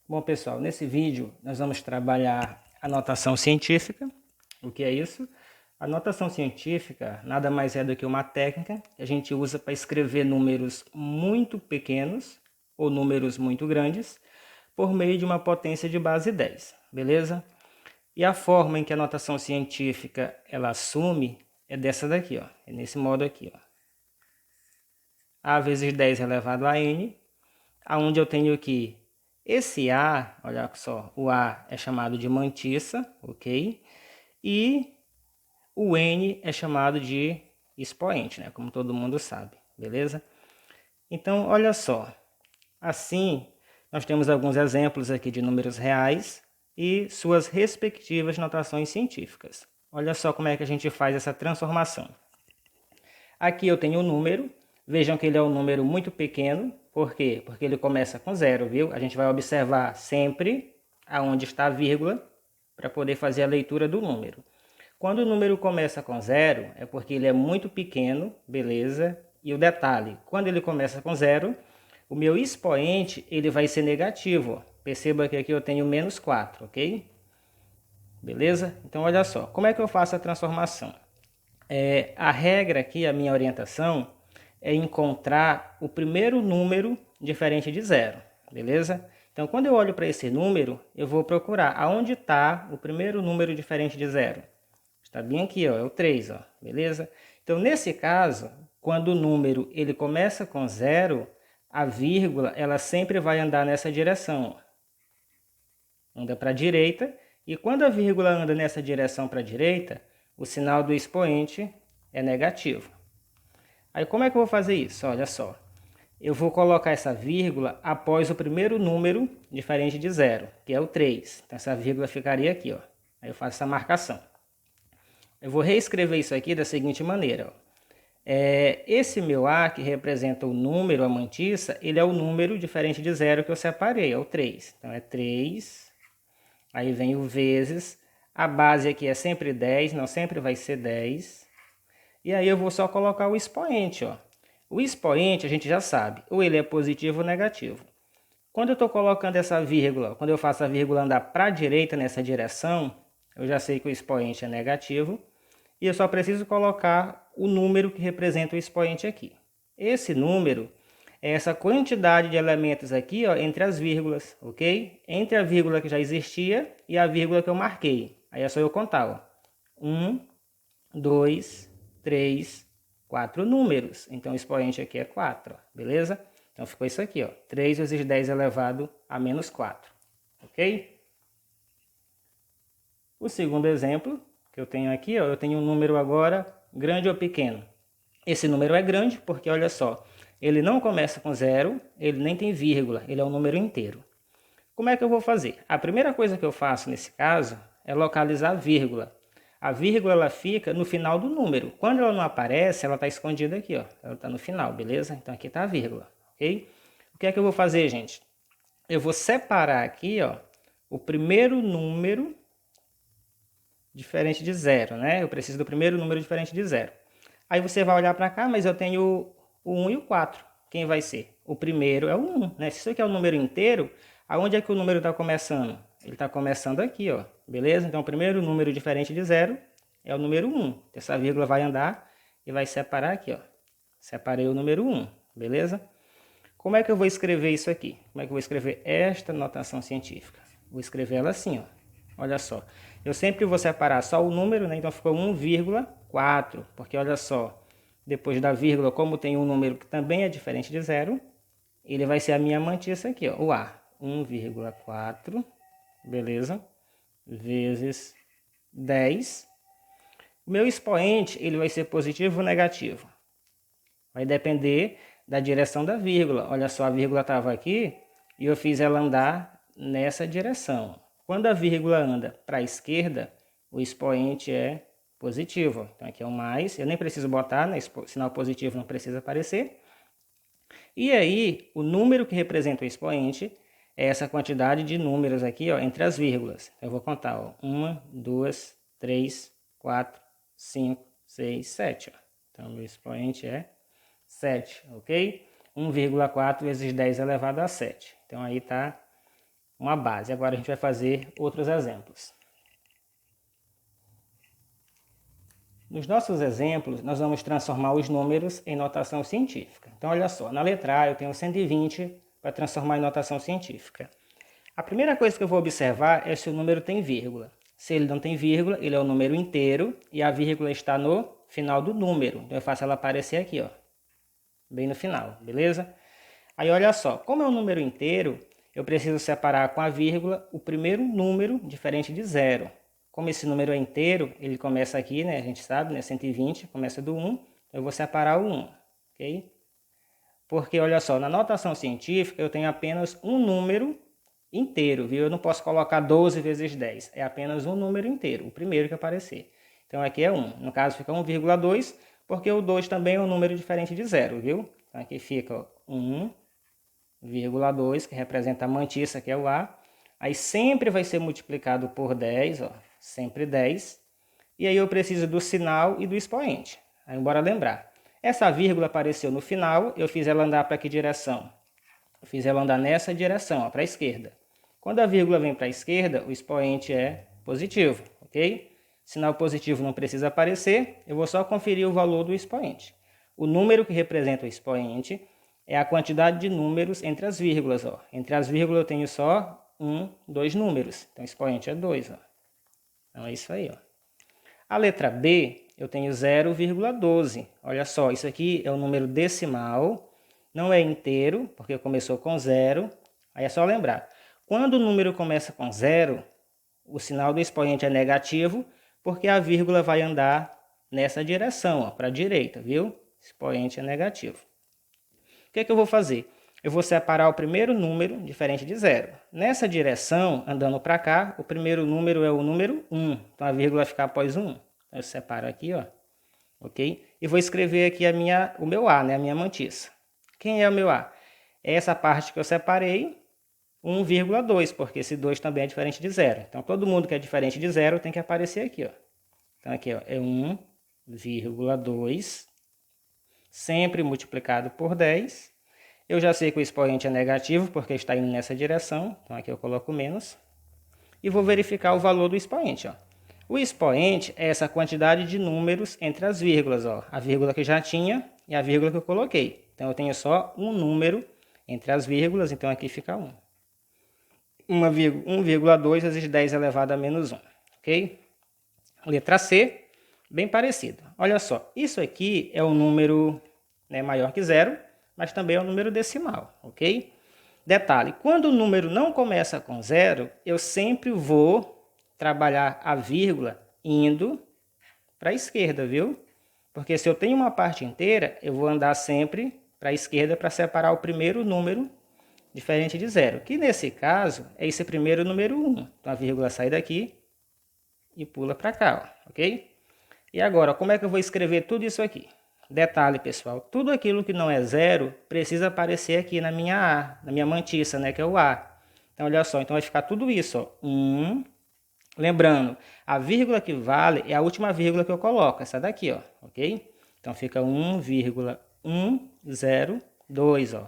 Bom, pessoal, nesse vídeo nós vamos trabalhar a notação científica. O que é isso? A notação científica nada mais é do que uma técnica que a gente usa para escrever números muito pequenos ou números muito grandes por meio de uma potência de base 10, beleza? E a forma em que a notação científica ela assume é dessa daqui, ó. É nesse modo aqui, ó. A vezes 10 elevado a n, aonde eu tenho aqui esse A, olha só, o A é chamado de mantissa, ok? E o N é chamado de expoente, né? Como todo mundo sabe, beleza? Então, olha só. Assim, nós temos alguns exemplos aqui de números reais e suas respectivas notações científicas. Olha só como é que a gente faz essa transformação. Aqui eu tenho o número. Vejam que ele é um número muito pequeno. Por quê? Porque ele começa com zero, viu? A gente vai observar sempre aonde está a vírgula para poder fazer a leitura do número. Quando o número começa com zero, é porque ele é muito pequeno, beleza? E o detalhe, quando ele começa com zero, o meu expoente ele vai ser negativo. Ó. Perceba que aqui eu tenho menos 4, ok? Beleza? Então, olha só, como é que eu faço a transformação? A regra aqui, a minha orientação, é encontrar o primeiro número diferente de zero, beleza? Então, quando eu olho para esse número, eu vou procurar aonde está o primeiro número diferente de zero. Está bem aqui, ó, é o 3, ó, beleza? Então, nesse caso, quando o número ele começa com zero, a vírgula ela sempre vai andar nessa direção. Ó. Anda para a direita, e quando a vírgula anda nessa direção para a direita, o sinal do expoente é negativo. Aí como é que eu vou fazer isso? Olha só. Eu vou colocar essa vírgula após o primeiro número diferente de zero, que é o 3. Então essa vírgula ficaria aqui, ó. Aí eu faço essa marcação. Eu vou reescrever isso aqui da seguinte maneira. Ó. Esse meu A, que representa o número, a mantissa, ele é o número diferente de zero que eu separei, é o 3. Então é 3, aí vem o vezes, a base aqui é sempre 10, não sempre vai ser 10. E aí eu vou só colocar o expoente, ó. O expoente a gente já sabe, ou ele é positivo ou negativo. Quando eu estou colocando essa vírgula, quando eu faço a vírgula andar para a direita nessa direção, eu já sei que o expoente é negativo. E eu só preciso colocar o número que representa o expoente aqui. Esse número é essa quantidade de elementos aqui, ó, entre as vírgulas, ok? Entre a vírgula que já existia e a vírgula que eu marquei. Aí é só eu contar, ó. 1, 2, 3, 4 números. Então o expoente aqui é 4, ó, beleza? Então ficou isso aqui, ó. 3 vezes 10 elevado a menos 4, ok? O segundo exemplo que eu tenho aqui, ó, eu tenho um número agora grande ou pequeno. Esse número é grande porque, olha só, ele não começa com zero, ele nem tem vírgula, ele é um número inteiro. Como é que eu vou fazer? A primeira coisa que eu faço nesse caso é localizar a vírgula. A vírgula ela fica no final do número. Quando ela não aparece, ela está escondida aqui, ó. Ela está no final, beleza? Então aqui está a vírgula, ok? O que é que eu vou fazer, gente? Eu vou separar aqui, ó, o primeiro número diferente de zero, né? Eu preciso do primeiro número diferente de zero. Aí você vai olhar para cá, mas eu tenho o 1 e o 4. Quem vai ser? O primeiro é o 1, né? Se isso aqui é o número inteiro, aonde é que o número está começando? Ele está começando aqui, ó. Beleza? Então, o primeiro número diferente de zero é o número 1. Essa vírgula vai andar e vai separar aqui, ó. Separei o número 1, beleza? Como é que eu vou escrever isso aqui? Como é que eu vou escrever esta notação científica? Vou escrever ela assim, ó. Olha só, eu sempre vou separar só o número, né? Então ficou 1,4, porque olha só, depois da vírgula, como tem um número que também é diferente de zero, ele vai ser a minha mantissa aqui, ó, o A. 1,4, beleza? Vezes 10. O meu expoente, ele vai ser positivo ou negativo? Vai depender da direção da vírgula. Olha só, a vírgula estava aqui e eu fiz ela andar nessa direção. Quando a vírgula anda para a esquerda, o expoente é positivo. Então aqui é o mais, eu nem preciso botar, né? Sinal positivo não precisa aparecer. E aí, o número que representa o expoente é essa quantidade de números aqui, ó, entre as vírgulas. Eu vou contar, ó, 1, 2, 3, 4, 5, 6, 7. Ó. Então, o expoente é 7, ok? 1,4 vezes 10 elevado a 7. Então, aí está uma base. Agora a gente vai fazer outros exemplos. Nos nossos exemplos, nós vamos transformar os números em notação científica. Então, olha só, na letra A eu tenho 120 para transformar em notação científica. A primeira coisa que eu vou observar é se o número tem vírgula. Se ele não tem vírgula, ele é um número inteiro e a vírgula está no final do número. Então, eu faço ela aparecer aqui, ó, bem no final, beleza? Aí, olha só, como é um número inteiro, eu preciso separar com a vírgula o primeiro número diferente de zero. Como esse número é inteiro, ele começa aqui, né? A gente sabe, né? 120, começa do 1. Eu vou separar o 1, ok? Porque, olha só, na notação científica eu tenho apenas um número inteiro, viu? Eu não posso colocar 12 vezes 10. É apenas um número inteiro, o primeiro que aparecer. Então, aqui é 1. No caso, fica 1,2, porque o 2 também é um número diferente de zero, viu? Então, aqui fica 1,2, que representa a mantiça, que é o A. Aí sempre vai ser multiplicado por 10, ó. Sempre 10. E aí eu preciso do sinal e do expoente. Aí bora lembrar. Essa vírgula apareceu no final, eu fiz ela andar para que direção? Eu fiz ela andar nessa direção, para a esquerda. Quando a vírgula vem para a esquerda, o expoente é positivo, ok? Sinal positivo não precisa aparecer, eu vou só conferir o valor do expoente. O número que representa o expoente é a quantidade de números entre as vírgulas, ó. Entre as vírgulas eu tenho só 2 números, então o expoente é 2, ó. Então é isso aí, ó. A letra B, eu tenho 0,12. Olha só, isso aqui é um número decimal, não é inteiro, porque começou com 0. Aí é só lembrar, quando o número começa com 0, o sinal do expoente é negativo, porque a vírgula vai andar nessa direção, para a direita, viu? Expoente é negativo. O que é que eu vou fazer? Eu vou separar o primeiro número diferente de 0. Nessa direção, andando para cá, o primeiro número é o número 1. Então a vírgula vai ficar após o 1. Então eu separo aqui, ó. Ok? E vou escrever aqui o meu A, né? A minha mantiça. Quem é o meu A? É essa parte que eu separei, 1,2, porque esse 2 também é diferente de 0. Então todo mundo que é diferente de 0 tem que aparecer aqui, ó. Então aqui, ó, é 1,2, sempre multiplicado por 10. Eu já sei que o expoente é negativo, porque está indo nessa direção. Então, aqui eu coloco menos. E vou verificar o valor do expoente, ó. O expoente é essa quantidade de números entre as vírgulas, ó. A vírgula que já tinha e a vírgula que eu coloquei. Então, eu tenho só um número entre as vírgulas, então aqui fica 1. 1,2 vezes 10 elevado a menos 1, ok? Letra C, bem parecido. Olha só, isso aqui é um número, né, maior que 0, mas também é um número decimal, ok? Detalhe, quando o número não começa com 0, eu sempre vou trabalhar a vírgula indo para a esquerda, viu? Porque se eu tenho uma parte inteira, eu vou andar sempre para a esquerda para separar o primeiro número diferente de 0, que nesse caso é esse primeiro número 1. Então a vírgula sai daqui e pula para cá, ó, ok? E agora, como é que eu vou escrever tudo isso aqui? Detalhe, pessoal, tudo aquilo que não é 0 precisa aparecer aqui na minha A, na minha mantiça, né, que é o A. Então, olha só, então vai ficar tudo isso, ó. Lembrando, a vírgula que vale é a última vírgula que eu coloco, essa daqui, ó, ok? Então, fica 1,102, ó.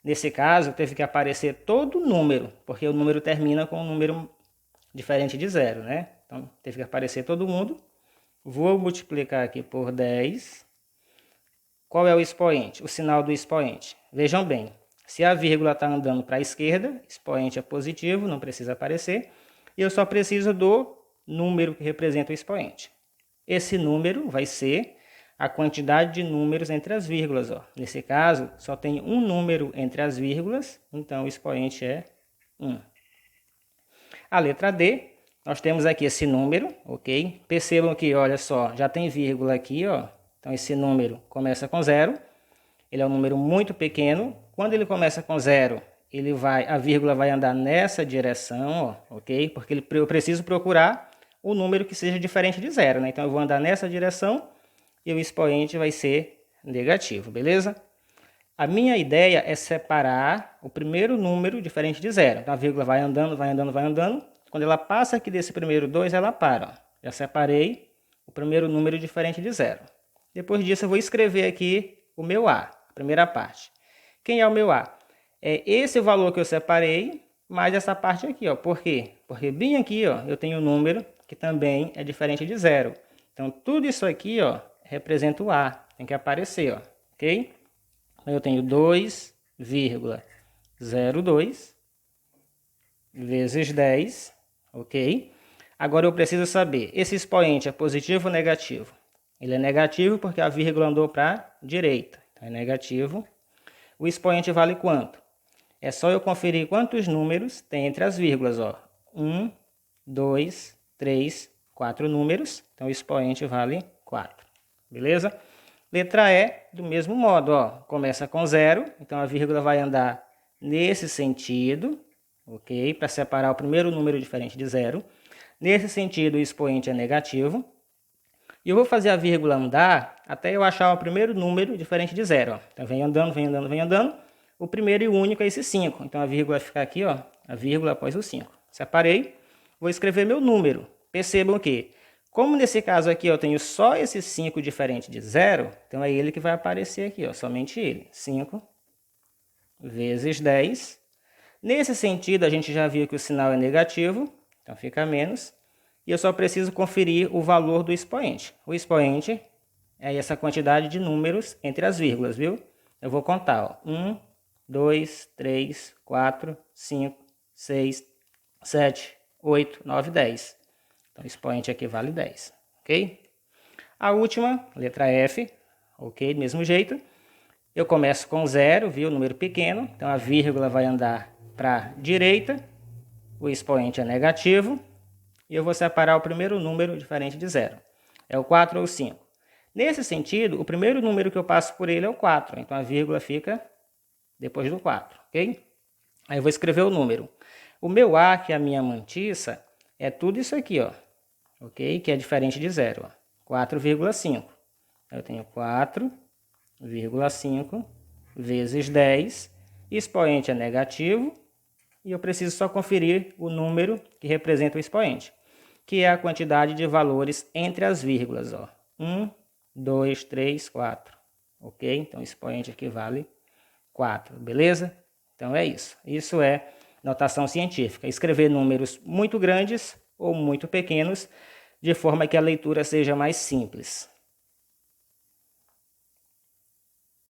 Nesse caso, teve que aparecer todo o número, porque o número termina com um número diferente de 0, né? Então, teve que aparecer todo mundo. Vou multiplicar aqui por 10. Qual é o expoente? O sinal do expoente. Vejam bem, se a vírgula está andando para a esquerda, expoente é positivo, não precisa aparecer. E eu só preciso do número que representa o expoente. Esse número vai ser a quantidade de números entre as vírgulas, ó. Nesse caso, só tem um número entre as vírgulas, então o expoente é 1. A letra D, nós temos aqui esse número, ok? Percebam que, olha só, já tem vírgula aqui, ó. Então, esse número começa com 0. Ele é um número muito pequeno. Quando ele começa com 0, a vírgula vai andar nessa direção, ó, ok? Porque eu preciso procurar o número que seja diferente de 0, né? Então, eu vou andar nessa direção e o expoente vai ser negativo, beleza? A minha ideia é separar o primeiro número diferente de 0. Então, a vírgula vai andando, vai andando, vai andando. Quando ela passa aqui desse primeiro 2, ela para, ó. Já separei o primeiro número diferente de 0. Depois disso, eu vou escrever aqui o meu A, a primeira parte. Quem é o meu A? É esse valor que eu separei mais essa parte aqui, ó. Por quê? Porque bem aqui, ó, eu tenho um número que também é diferente de zero. Então, tudo isso aqui, ó, representa o A. Tem que aparecer, ó, ok? Então, eu tenho 2,02 vezes 10, ok? Agora eu preciso saber, esse expoente é positivo ou negativo? Ele é negativo porque a vírgula andou para a direita. Então, é negativo. O expoente vale quanto? É só eu conferir quantos números tem entre as vírgulas, ó. 1, 2, 3, 4 números. Então, o expoente vale 4. Beleza? Letra E, do mesmo modo, ó. Começa com 0. Então, a vírgula vai andar nesse sentido, ok? Para separar o primeiro número diferente de 0. Nesse sentido, o expoente é negativo. E eu vou fazer a vírgula andar até eu achar o primeiro número diferente de 0. Ó. Então, vem andando, vem andando, vem andando. O primeiro e o único é esse 5. Então, a vírgula vai ficar aqui, ó, a vírgula após o 5. Separei. Vou escrever meu número. Percebam que, como nesse caso aqui eu tenho só esse 5 diferente de 0, então é ele que vai aparecer aqui, ó, somente ele. 5 vezes 10. Nesse sentido, a gente já viu que o sinal é negativo, então fica menos. E eu só preciso conferir o valor do expoente. O expoente é essa quantidade de números entre as vírgulas, viu? Eu vou contar, ó. 1, 2, 3, 4, 5, 6, 7, 8, 9, 10. Então, o expoente aqui vale 10, ok? A última, letra F, ok? Do mesmo jeito. Eu começo com 0, viu? Número pequeno. Então, a vírgula vai andar para a direita. O expoente é negativo. E eu vou separar o primeiro número diferente de 0. É o 4 ou o 5. Nesse sentido, o primeiro número que eu passo por ele é o 4. Então, a vírgula fica depois do 4, ok? Aí eu vou escrever o número. O meu A, que é a minha mantiça, é tudo isso aqui, ó. Ok? Que é diferente de 0, ó. 4,5. Eu tenho 4,5 vezes 10. Expoente é negativo. E eu preciso só conferir o número que representa o expoente, que é a quantidade de valores entre as vírgulas, ó. 1, 2, 3, 4. Ok? Então, o expoente aqui vale 4, beleza? Então, é isso. Isso é notação científica. Escrever números muito grandes ou muito pequenos, de forma que a leitura seja mais simples.